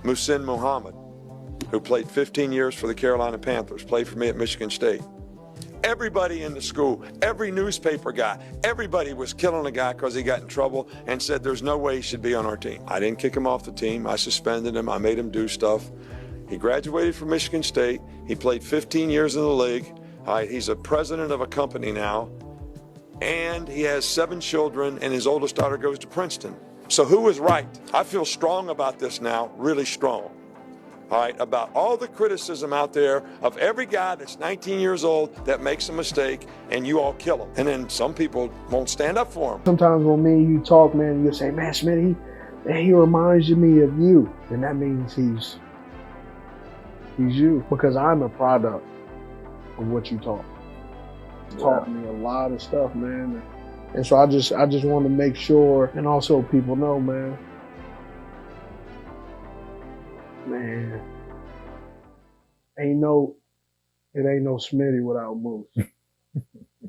Muhsin Muhammad, who played 15 years for the Carolina Panthers, played for me at Michigan State. Everybody in the school, every newspaper guy, everybody was killing a guy because he got in trouble and said there's no way he should be on our team. I didn't kick him off the team. I suspended him. I made him do stuff. He graduated from Michigan State. He played 15 years in the league. He's a president of a company now. And he has 7 children, and his oldest daughter goes to Princeton. So who was right? I feel strong about this now, really strong. All right, about all the criticism out there of every guy that's 19 years old that makes a mistake and you all kill him. And then some people won't stand up for him. Sometimes when me and you talk, man, you'll say, man, Smitty, man, he reminds me of you. And that means he's you. Because I'm a product of what you taught. You taught me a lot of stuff, man. And so I just want to make sure, and also people know, man, it ain't no Smitty without Moose.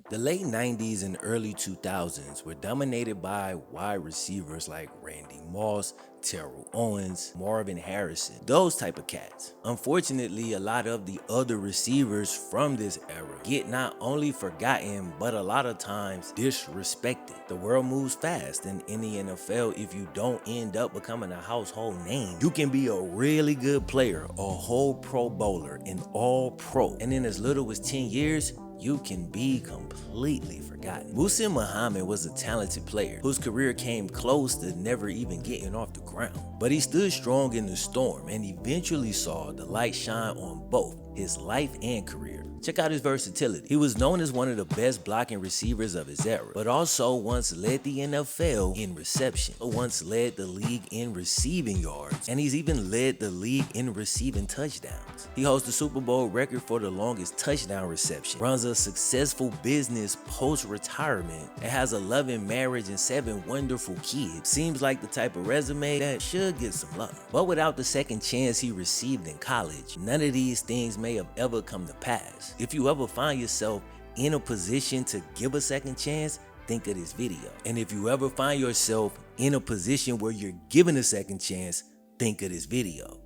The late 90s and early 2000s were dominated by wide receivers like Randy Moss, Terrell Owens, Marvin Harrison, those type of cats. Unfortunately, a lot of the other receivers from this era get not only forgotten, but a lot of times disrespected. The world moves fast, and in the NFL, if you don't end up becoming a household name, you can be a really good player, a whole Pro Bowler, an All-Pro, and in as little as 10 years, you can be completely forgotten. Muhsin Muhammad was a talented player whose career came close to never even getting off the ground. But he stood strong in the storm and eventually saw the light shine on both his life and career. Check out his versatility. He was known as one of the best blocking receivers of his era, but also once led the NFL in reception, once led the league in receiving yards, and he's even led the league in receiving touchdowns. He holds the Super Bowl record for the longest touchdown reception, runs a successful business post-retirement, and has a loving marriage and 7 wonderful kids. Seems like the type of resume that should get some love. But without the second chance he received in college, none of these things may have ever come to pass. If you ever find yourself in a position to give a second chance, think of this video. And if you ever find yourself in a position where you're given a second chance, think of this video.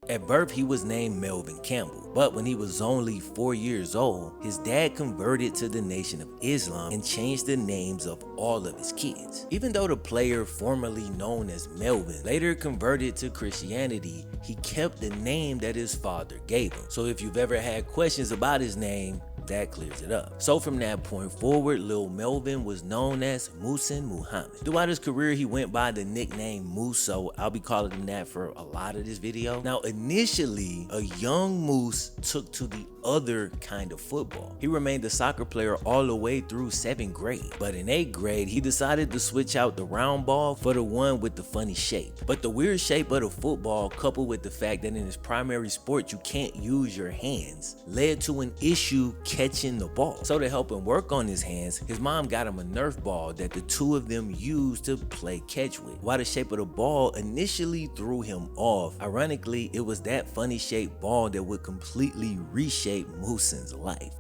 At birth, he was named Melvin Campbell, but when he was only 4 years old, his dad converted to the Nation of Islam and changed the names of all of his kids. Even though the player formerly known as Melvin later converted to Christianity, he kept the name that his father gave him. So if you've ever had questions about his name, that clears it up. So from that point forward, Lil Melvin was known as Muhsin Muhammad. Throughout his career, he went by the nickname Moose, so I'll be calling him that for a lot of this video. Now, initially, a young Moose took to the other kind of football. He remained a soccer player all the way through 7th grade, but in 8th grade, he decided to switch out the round ball for the one with the funny shape. But the weird shape of the football, coupled with the fact that in his primary sport you can't use your hands, led to an issue catching the ball. So to help him work on his hands, his mom got him a Nerf ball that the two of them used to play catch with. While the shape of the ball initially threw him off, ironically, it was that funny shaped ball that would completely reshape Muhsin's life.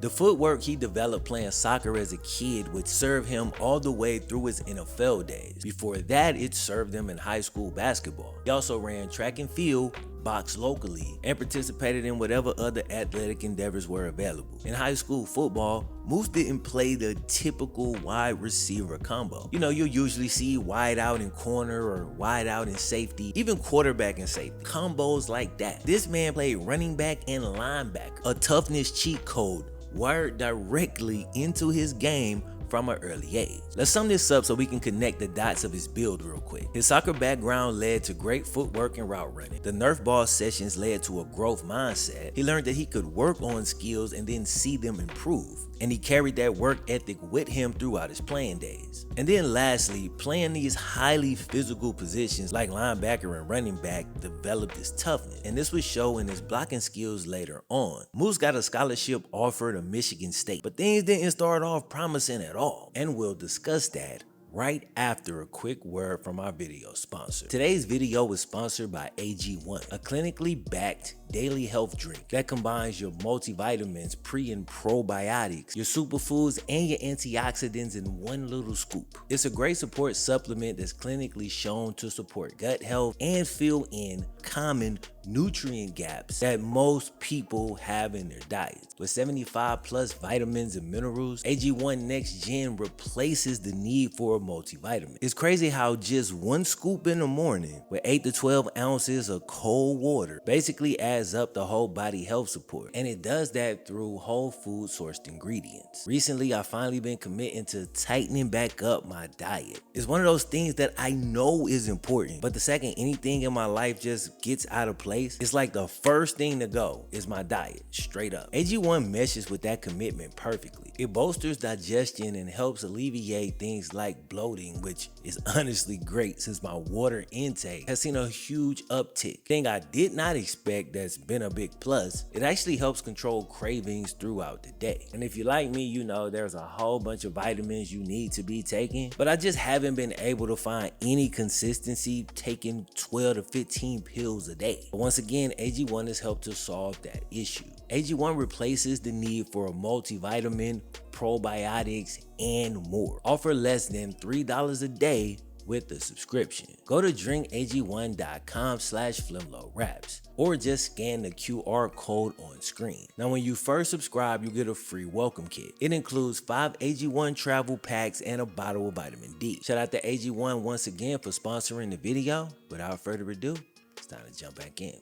The footwork he developed playing soccer as a kid would serve him all the way through his NFL days. Before that, it served him in high school basketball. He also ran track and field, boxed locally, and participated in whatever other athletic endeavors were available. In high school football, Moose didn't play the typical wide receiver combo. You know, you'll usually see wide out in corner or wide out in safety, even quarterback and safety. Combos like that. This man played running back and linebacker, a toughness cheat code wired directly into his game from an early age. Let's sum this up so we can connect the dots of his build real quick. His soccer background led to great footwork and route running. The Nerf ball sessions led to a growth mindset. He learned that he could work on skills and then see them improve. And he carried that work ethic with him throughout his playing days. And then lastly, playing these highly physical positions like linebacker and running back developed his toughness. And this would show in his blocking skills later on. Moose got a scholarship offer to Michigan State, but things didn't start off promising at all. And we'll discuss that right after a quick word from our video sponsor. Today's video was sponsored by AG1, a clinically backed daily health drink that combines your multivitamins, pre and probiotics, your superfoods, and your antioxidants in one little scoop. It's a great support supplement that's clinically shown to support gut health and fill in common nutrient gaps that most people have in their diets. With 75 plus vitamins and minerals, AG1 Next Gen replaces the need for a multivitamin. It's crazy how just one scoop in the morning with 8 to 12 ounces of cold water basically adds up the whole body health support. And it does that through whole food sourced ingredients. Recently, I've finally been committing to tightening back up my diet. It's one of those things that I know is important, but the second anything in my life just gets out of place, it's like the first thing to go is my diet, straight up. AG1 meshes with that commitment perfectly. It bolsters digestion and helps alleviate things like bloating, which is honestly great since my water intake has seen a huge uptick. Thing I did not expect that's been a big plus, it actually helps control cravings throughout the day. And if you're like me, you know there's a whole bunch of vitamins you need to be taking, but I just haven't been able to find any consistency taking 12 to 15 pills a day. But once again, AG1 has helped to solve that issue. AG1 replaces the need for a multivitamin, probiotics, and more. Offer less than $3 a day with the subscription. Go to drinkag1.com/FlemLo Wraps or just scan the QR code on screen. Now, when you first subscribe, you get a free welcome kit. It includes 5 AG1 travel packs and a bottle of vitamin D. Shout out to AG1 once again for sponsoring the video. Without further ado, it's time to jump back in.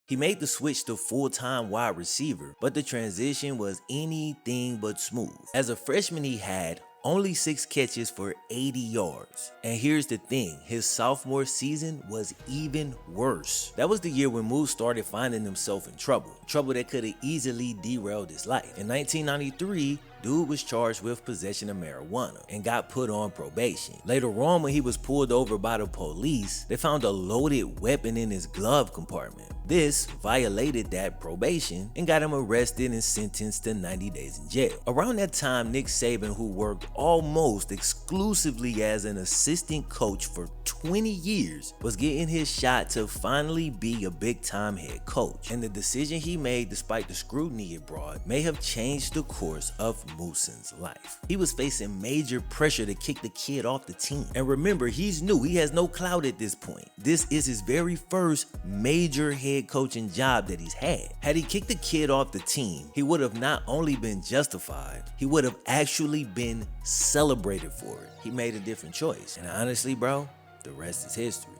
He made the switch to full-time wide receiver, but the transition was anything but smooth. As a freshman, he had only 6 catches for 80 yards. And here's the thing, his sophomore season was even worse. That was the year when Moose started finding himself in trouble that could have easily derailed his life. In 1993, dude was charged with possession of marijuana and got put on probation. Later on, when he was pulled over by the police, they found a loaded weapon in his glove compartment. This violated that probation and got him arrested and sentenced to 90 days in jail. Around that time, Nick Saban, who worked almost exclusively as an assistant coach for 20 years, was getting his shot to finally be a big-time head coach. And the decision he made, despite the scrutiny it brought, may have changed the course of Muhsin's life. He was facing major pressure to kick the kid off the team. And remember, he's new. He has no clout at this point. This is his very first major head coaching job that he's had. Had he kicked the kid off the team, he would have not only been justified, he would have actually been celebrated for it. He made a different choice. And honestly, bro, the rest is history.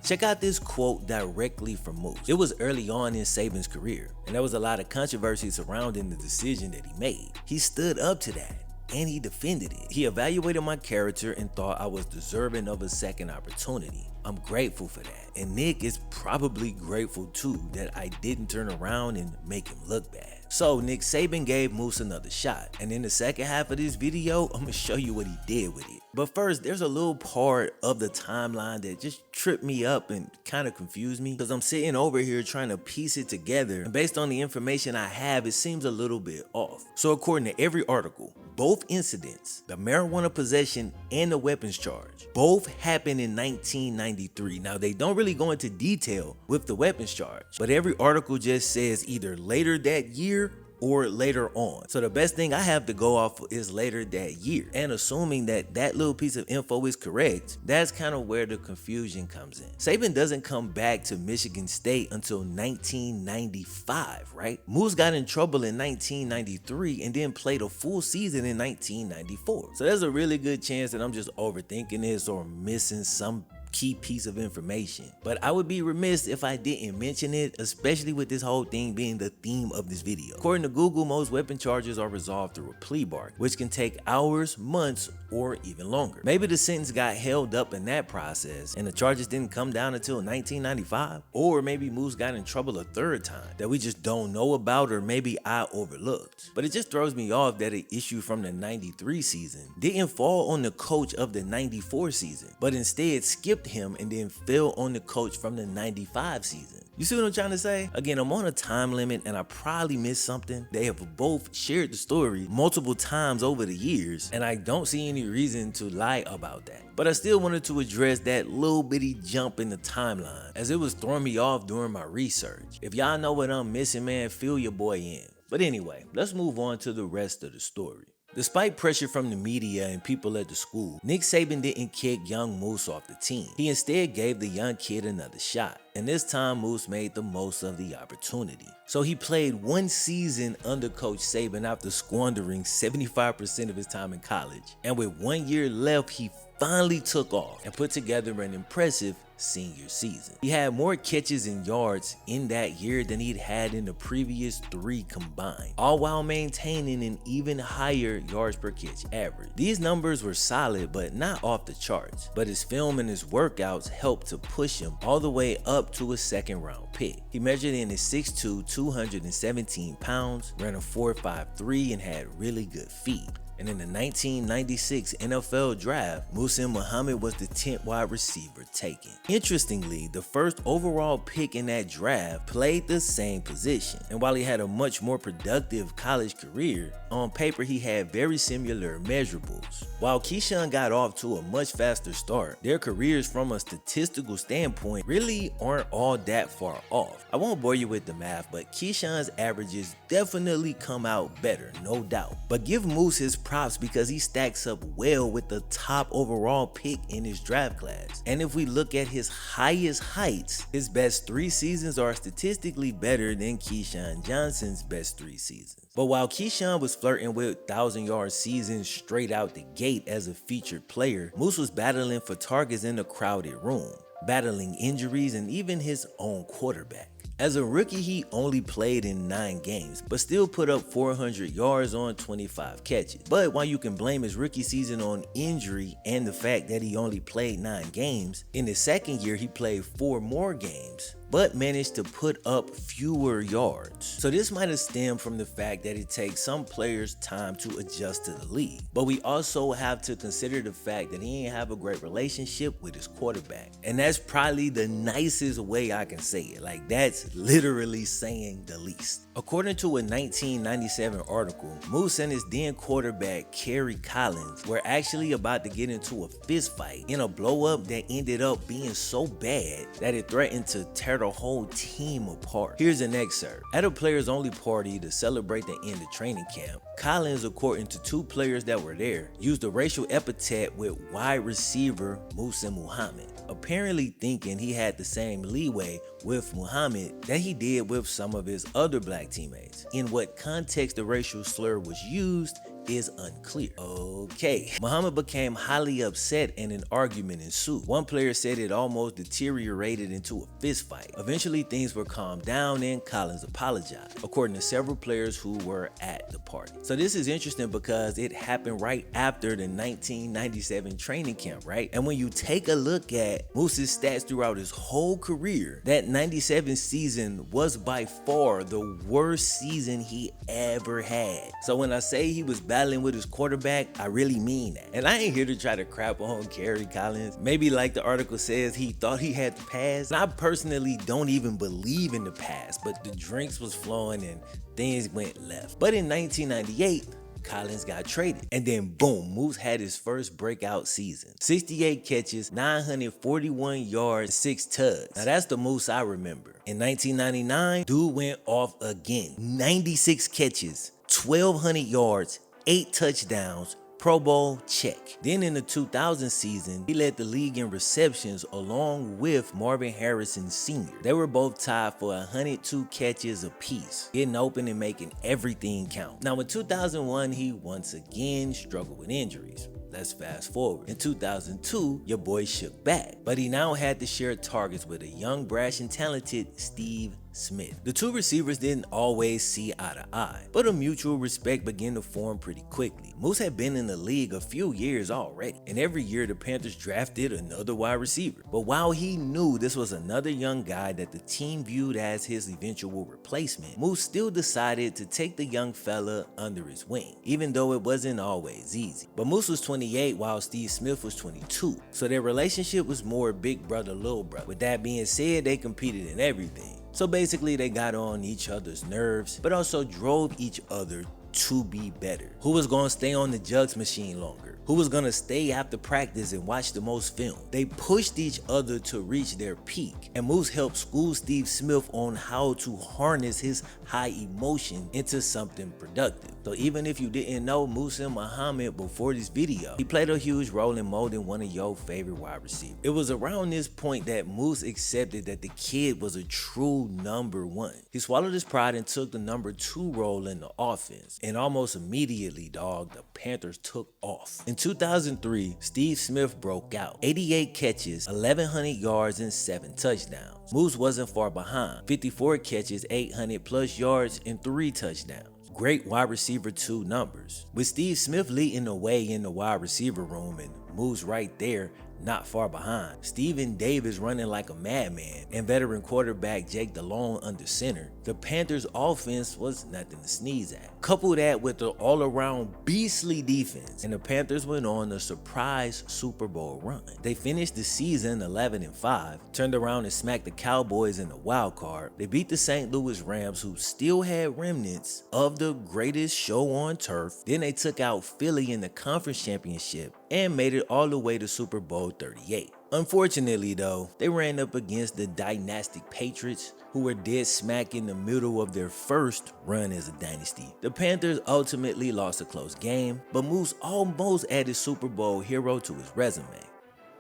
Check out this quote directly from Moose. It was early on in Saban's career, and there was a lot of controversy surrounding the decision that he made. He stood up to that, and he defended it. He evaluated my character and thought I was deserving of a second opportunity. I'm grateful for that. And Nick is probably grateful too that I didn't turn around and make him look bad. So Nick Saban gave Moose another shot. And in the second half of this video, I'm gonna show you what he did with it. But first, there's a little part of the timeline that just tripped me up and kind of confused me, because I'm sitting over here trying to piece it together, and based on the information I have, it seems a little bit off. So according to every article, both incidents, the marijuana possession and the weapons charge, both happened in 1993. Now, they don't really go into detail with the weapons charge, but every article just says either later that year or later on. So the best thing I have to go off is later that year. And assuming that that little piece of info is correct, that's kind of where the confusion comes in. Saban doesn't come back to Michigan State until 1995, right? Moose got in trouble in 1993 and then played a full season in 1994. So there's a really good chance that I'm just overthinking this or missing some key piece of information, but I would be remiss if I didn't mention it, especially with this whole thing being the theme of this video. According to Google, most weapon charges are resolved through a plea bargain, which can take hours, months, or even longer. Maybe the sentence got held up in that process and the charges didn't come down until 1995, or maybe Moose got in trouble a third time that we just don't know about, or maybe I overlooked. But it just throws me off that an issue from the 93 season didn't fall on the coach of the 94 season, but instead skipped him and then fell on the coach from the 95 season. You see what I'm trying to say? Again, I'm on a time limit and I probably missed something. They have both shared the story multiple times over the years, and I don't see any reason to lie about that. But I still wanted to address that little bitty jump in the timeline, as it was throwing me off during my research. If y'all know what I'm missing, man, fill your boy in. But anyway, let's move on to the rest of the story. Despite pressure from the media and people at the school, Nick Saban didn't kick young Moose off the team. He instead gave the young kid another shot, and this time Moose made the most of the opportunity. So he played one season under Coach Saban after squandering 75% of his time in college, and with 1 year left, he finally took off and put together an impressive senior season. He had more catches and yards in that year than he'd had in the previous 3 combined, all while maintaining an even higher yards per catch average. These numbers were solid but not off the charts, but his film and his workouts helped to push him all the way up to a second round pick. He measured in at 6'2", 217 pounds, ran a 4.53 and had really good feet. And in the 1996 NFL Draft, Muhsin Muhammad was the 10th wide receiver taken. Interestingly, the first overall pick in that draft played the same position. And while he had a much more productive college career, on paper he had very similar measurables. While Keyshawn got off to a much faster start, their careers from a statistical standpoint really aren't all that far off. I won't bore you with the math, but Keyshawn's averages definitely come out better, no doubt. But give Moose his props because he stacks up well with the top overall pick in his draft class. And if we look at his highest heights, his best 3 seasons are statistically better than Keyshawn Johnson's best 3 seasons. But while Keyshawn was flirting with 1,000-yard seasons straight out the gate as a featured player, Moose was battling for targets in a crowded room, battling injuries and even his own quarterback. As a rookie, he only played in 9 games, but still put up 400 yards on 25 catches. But while you can blame his rookie season on injury and the fact that he only played 9 games, in his second year he played 4 more games, but managed to put up fewer yards. So this might have stemmed from the fact that it takes some players time to adjust to the league. But we also have to consider the fact that he didn't have a great relationship with his quarterback. And that's probably the nicest way I can say it. Like, that's literally saying the least. According to a 1997 article, Moose and his then quarterback Kerry Collins were actually about to get into a fist fight in a blow up that ended up being so bad that it threatened to tear the whole team apart. Here's an excerpt. At a players only party to celebrate the end of training camp, Collins, according to 2 players that were there, used a racial epithet with wide receiver Muhsin Muhammad, apparently thinking he had the same leeway with Muhammad that he did with some of his other black teammates. In what context the racial slur was used is unclear. Okay, Muhammad became highly upset and an argument ensued. One player said it almost deteriorated into a fist fight. Eventually things were calmed down and Collins apologized, according to several players who were at the party. So this is interesting because it happened right after the 1997 training camp, right? And when you take a look at Moose's stats throughout his whole career, that 97 season was by far the worst season he ever had. So when I say he was battling with his quarterback, I really mean that. And I ain't here to try to crap on Kerry Collins. Maybe like the article says, he thought he had the pass. And I personally don't even believe in the pass, but the drinks was flowing and things went left. But in 1998, Collins got traded, and then boom, Moose had his first breakout season. 68 catches, 941 yards, 6 tugs. Now that's the Moose I remember. In 1999, dude went off again. 96 catches, 1,200 yards, 8 touchdowns, Pro Bowl, check. Then in the 2000 season, he led the league in receptions along with Marvin Harrison Sr. They were both tied for 102 catches apiece, getting open and making everything count. Now in 2001, he once again struggled with injuries. Let's fast forward. In 2002, your boy shook back, but he now had to share targets with a young, brash, and talented Steve Smith. The 2 receivers didn't always see eye to eye, but a mutual respect began to form pretty quickly. Moose had been in the league a few years already, and every year the Panthers drafted another wide receiver. But while he knew this was another young guy that the team viewed as his eventual replacement, Moose still decided to take the young fella under his wing, even though it wasn't always easy. But Moose was 28 while Steve Smith was 22, so their relationship was more big brother, little brother. With that being said, they competed in everything. So basically they got on each other's nerves, but also drove each other to be better. Who was gonna stay on the jugs machine longer? Who was gonna stay after practice and watch the most film? They pushed each other to reach their peak, and Moose helped school Steve Smith on how to harness his high emotion into something productive. So even if you didn't know Muhsin Muhammad before this video, he played a huge role in molding one of your favorite wide receivers. It was around this point that Moose accepted that the kid was a true number one. He swallowed his pride and took the number 2 role in the offense. And almost immediately, dog, the Panthers took off. In 2003, Steve Smith broke out. 88 catches, 1,100 yards, and 7 touchdowns. Moose wasn't far behind. 54 catches, 800 plus yards, and 3 touchdowns. Great wide receiver 2 numbers. With Steve Smith leading the way in the wide receiver room and Moose right there, not far behind, Steven Davis running like a madman, and veteran quarterback Jake Delhomme under center, the Panthers offense was nothing to sneeze at. Couple that with the all-around beastly defense, and the Panthers went on a surprise Super Bowl run. They finished the season 11-5, turned around and smacked the Cowboys in the wild card. They beat the St. Louis Rams, who still had remnants of the greatest show on turf. Then they took out Philly in the conference championship and made it all the way to Super Bowl 38. Unfortunately though, they ran up against the dynastic Patriots, who were dead smack in the middle of their first run as a dynasty. The Panthers ultimately lost a close game, but Moose almost added Super Bowl hero to his resume.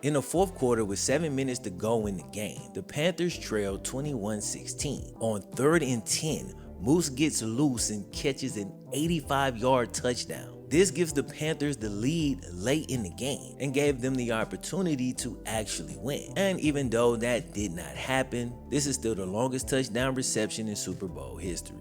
In the fourth quarter, with 7 minutes to go in the game, the Panthers trailed 21-16. On 3rd and 10, Moose gets loose and catches an 85-yard touchdown. This gives the Panthers the lead late in the game and gave them the opportunity to actually win. And even though that did not happen, this is still the longest touchdown reception in Super Bowl history.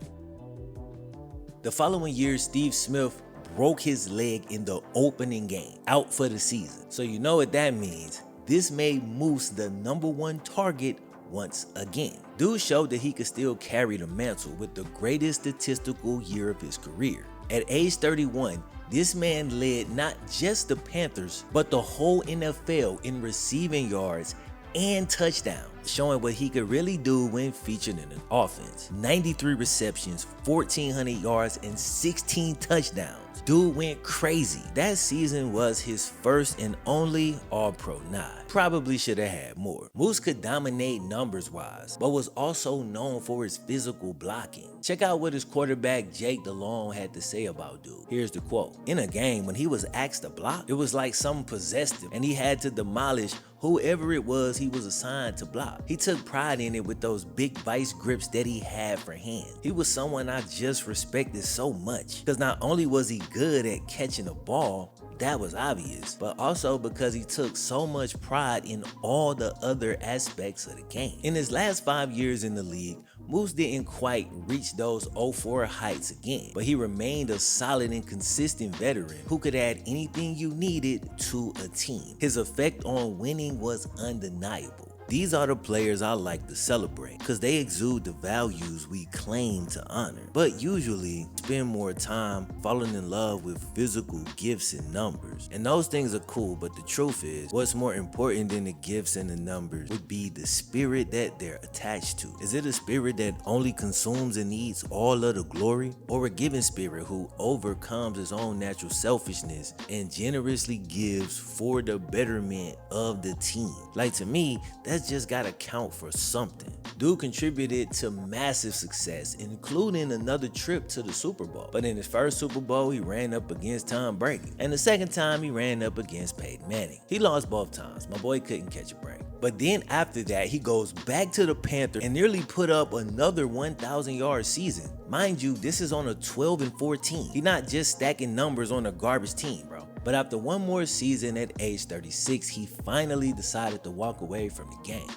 The following year, Steve Smith broke his leg in the opening game, out for the season. So you know what that means. This made Moose the #1 target once again. Dude showed that he could still carry the mantle with the greatest statistical year of his career. At age 31, this man led not just the Panthers, but the whole NFL in receiving yards and touchdowns, showing what he could really do when featured in an offense. 93 receptions, 1,400 yards, and 16 touchdowns. Dude went crazy. That season was his first and only All-Pro nod. Probably should have had more. Moose could dominate numbers-wise, but was also known for his physical blocking. Check out what his quarterback Jake Delhomme had to say about dude. Here's the quote. In a game, when he was asked to block, it was like something possessed him, and he had to demolish whoever it was he was assigned to block. He took pride in it with those big vice grips that he had for hands. He was someone I just respected so much, because not only was he good at catching the ball, that was obvious, but also because he took so much pride in all the other aspects of the game. In his last 5 years in the league, Moose didn't quite reach those 04 heights again, but he remained a solid and consistent veteran who could add anything you needed to a team. His effect on winning was undeniable. These are the players I like to celebrate because they exude the values we claim to honor, but usually spend more time falling in love with physical gifts and numbers. And those things are cool, but the truth is, what's more important than the gifts and the numbers would be the spirit that they're attached to. Is it a spirit that only consumes and needs all of the glory, or a giving spirit who overcomes his own natural selfishness and generously gives for the betterment of the team? Like, to me, that's just gotta count for something. Dude contributed to massive success, including another trip to the Super Bowl. But in his first Super Bowl, he ran up against Tom Brady. And the second time, he ran up against Peyton Manning. He lost both times. My boy couldn't catch a break. But then after that, he goes back to the Panthers and nearly put up another 1,000-yard season. Mind you, this is on a 12-14. He's not just stacking numbers on a garbage team, bro. But after one more season at age 36, he finally decided to walk away from the game.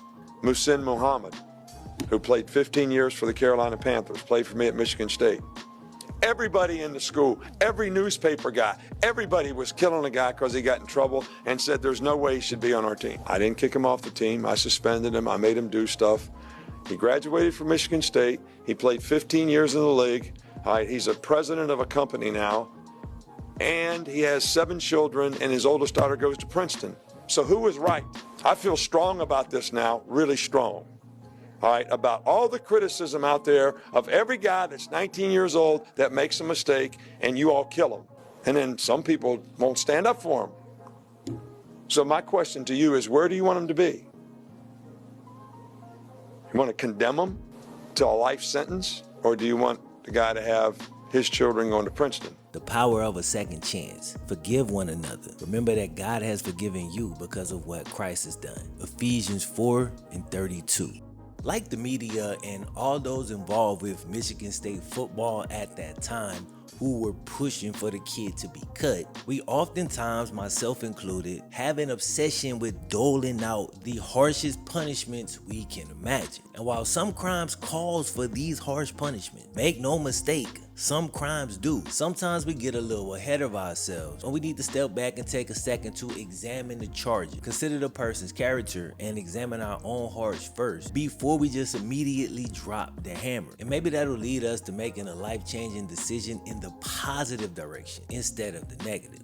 Muhsin Muhammad, who played 15 years for the Carolina Panthers, played for me at Michigan State. Everybody in the school, every newspaper guy, everybody was killing the guy because he got in trouble and said there's no way he should be on our team. I didn't kick him off the team. I suspended him. I made him do stuff. He graduated from Michigan State. He played 15 years in the league. All right, he's a president of a company now. And he has 7 children, and his oldest daughter goes to Princeton. So who was right? I feel strong about this now, really strong. all right, about all the criticism out there of every guy that's 19 years old that makes a mistake, and you all kill him. And then some people won't stand up for him. So my question to you is, where do you want him to be? You want to condemn him to a life sentence, or do you want the guy to have his children going to Princeton? The power of a second chance. Forgive one another. Remember that God has forgiven you because of what Christ has done. Ephesians 4:32. Like the media and all those involved with Michigan State football at that time who were pushing for the kid to be cut, we oftentimes, myself included, have an obsession with doling out the harshest punishments we can imagine. And while some crimes calls for these harsh punishments, make no mistake, some crimes do. Sometimes we get a little ahead of ourselves, and we need to step back and take a second to examine the charges, consider the person's character, and examine our own hearts first before we just immediately drop the hammer. And maybe that'll lead us to making a life-changing decision in the positive direction instead of the negative.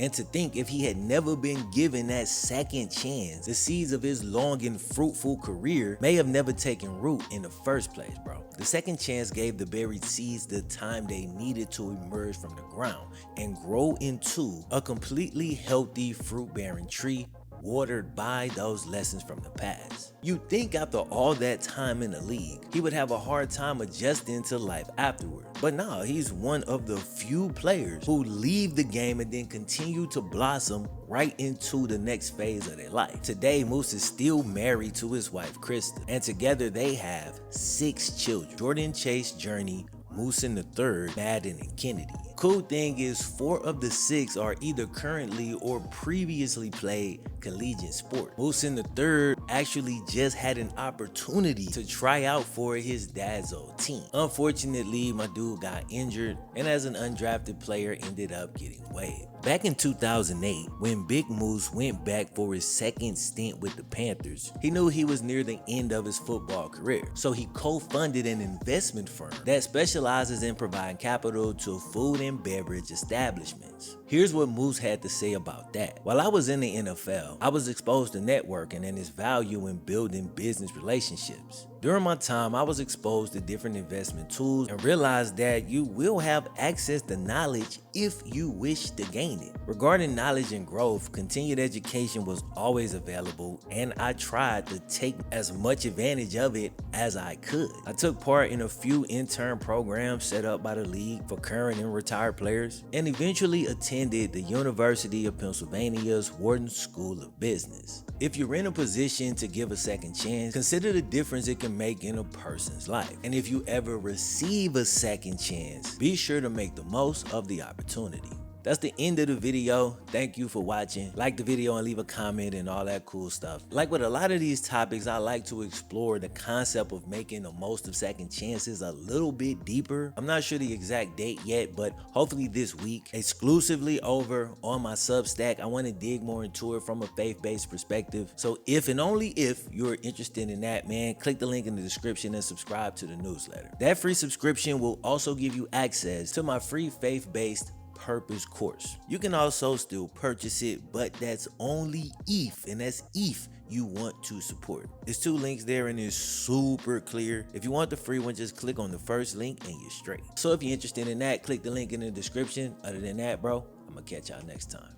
And to think if he had never been given that second chance, the seeds of his long and fruitful career may have never taken root in the first place, bro. The second chance gave the buried seeds the time they needed to emerge from the ground and grow into a completely healthy fruit-bearing tree, watered by those lessons from the past. You'd think after all that time in the league, he would have a hard time adjusting to life afterward. But nah, he's one of the few players who leave the game and then continue to blossom right into the next phase of their life. Today, Moose is still married to his wife, Krista, and together they have 6 children: Jordan, Chase, Journey, Muhsin III, Madden, and Kennedy. Cool thing is 4 of the 6 are either currently or previously played collegiate sport. Muhsin III actually just had an opportunity to try out for his dad's old team. Unfortunately, my dude got injured and as an undrafted player ended up getting waived. Back in 2008, when Big Moose went back for his second stint with the Panthers, he knew he was near the end of his football career. So he co-funded an investment firm that specializes in providing capital to food and beverage establishments. Here's what Moose had to say about that. While I was in the NFL, I was exposed to networking and its value in building business relationships. During my time, I was exposed to different investment tools and realized that you will have access to knowledge if you wish to gain it. Regarding knowledge and growth, continued education was always available, and I tried to take as much advantage of it as I could. I took part in a few intern programs set up by the league for current and retired players, and eventually attended the University of Pennsylvania's Wharton School of Business. If you're in a position to give a second chance, consider the difference it can make in a person's life. And if you ever receive a second chance, be sure to make the most of the opportunity. That's the end of the video. Thank you for watching. Like the video and leave a comment and all that cool stuff. Like with a lot of these topics, I like to explore the concept of making the most of second chances a little bit deeper. I'm not sure the exact date yet, but hopefully this week, exclusively over on my Substack. I want to dig more into it from a faith-based perspective. So if and only if you're interested in that, man, click the link in the description and subscribe to the newsletter. That free subscription will also give you access to my free faith-based purpose course. You can also still purchase it, but that's only if, and that's if you want to support. There's 2 links there and it's super clear. If you want the free one, just click on the first link and you're straight. So if you're interested in that, click the link in the description. Other than that, bro, I'm gonna catch y'all next time.